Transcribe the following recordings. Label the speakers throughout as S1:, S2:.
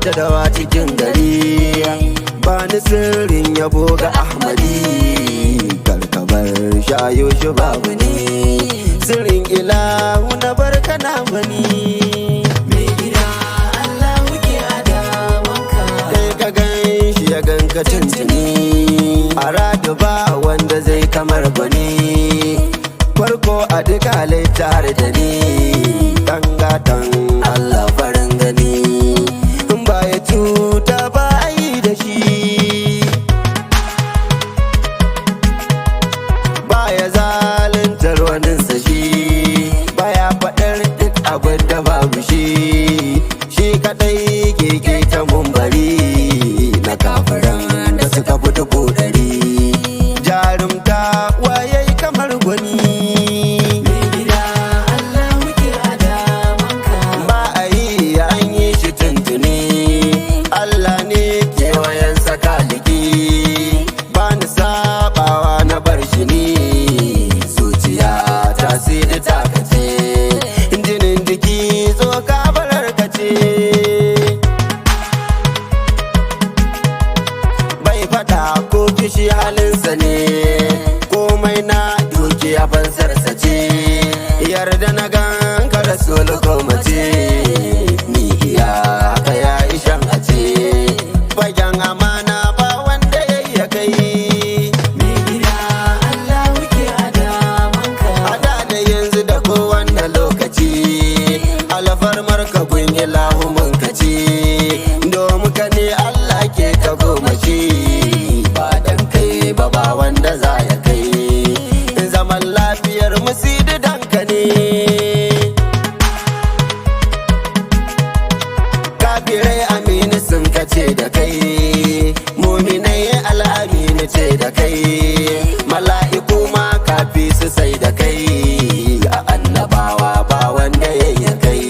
S1: ta dawa cikin gari, ba ni sirrin yabo ga Ahmadi. Karkabar shayo shi babu ne, sirrin ilahu na barka na bani.
S2: Mai gida Allah muke adawanka,
S1: Kai ka gan shi ya ganka tuntuni, a radu ba wanda zai kamar bani. Farko a duk halittar da ni, ɗan gatan Allah farin gani. In ba ya cuta ba a yi da shi, ba ya zaluntar waninsa shi, ba ya faɗar duk abin da babu shi. Shi kaɗai ke ta mumbari na kafiran da suka fi dubu ɗari. Jarumta waye kamar gwani,
S2: mai gida Allah muke adawanka,
S1: ba a yi an yi shi tuntuni. Allah ne kewayen sakaliki, ba ni sabawa na bar shi ni. Zuciya ta sidi takace, jinin jiki zo ka barar kace. Bai fada ko kishi halinsa ne, komai na dukiya fansarsa ce. Yarda na ganka rasul ko mace, ni iya haka ya ishan a ce. Fagen amana ba wanda ya kai,
S2: mai gida Allah muke adawanka,
S1: a da yanzu da kowanne lokaci. Alfarmar ka kun ilahu mun kaci, domin ka ne Allah ke ta gomaci. Ba dan kai ba ba wanda za ya kai, zaman lafiyar musidi danka ne. Kafirai amini sun kace da kai, muminai al'amini ce da kai. Mala'iku ma kafi su sai da kai, a annabawa ba wanda ya kai.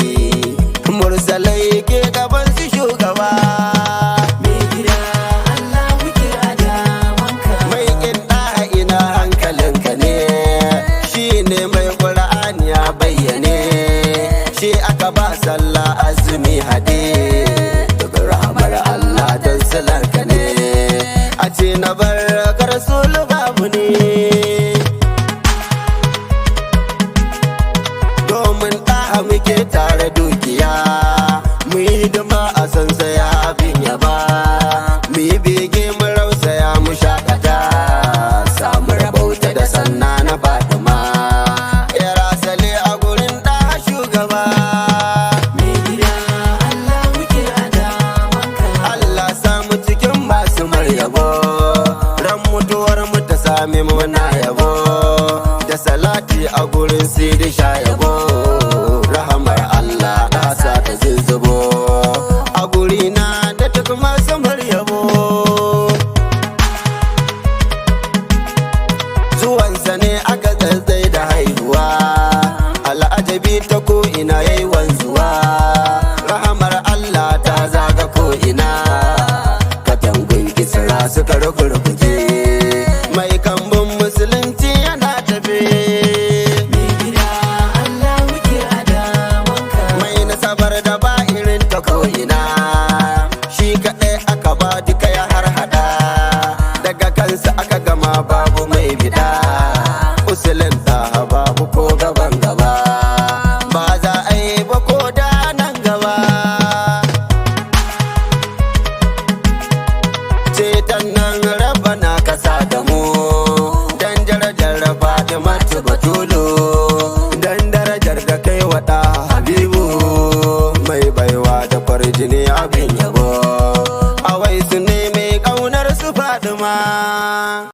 S1: Mursalai ke gaban su shugaba,
S2: mai gida Allah muke adawanka,
S1: mai kinda ina hankalinka ne. Shi ne mai ƙur'ani ya bayyane, shi aka ba sallah azumi hade. Duk rahamar Allah don silarka ne, a ce na bar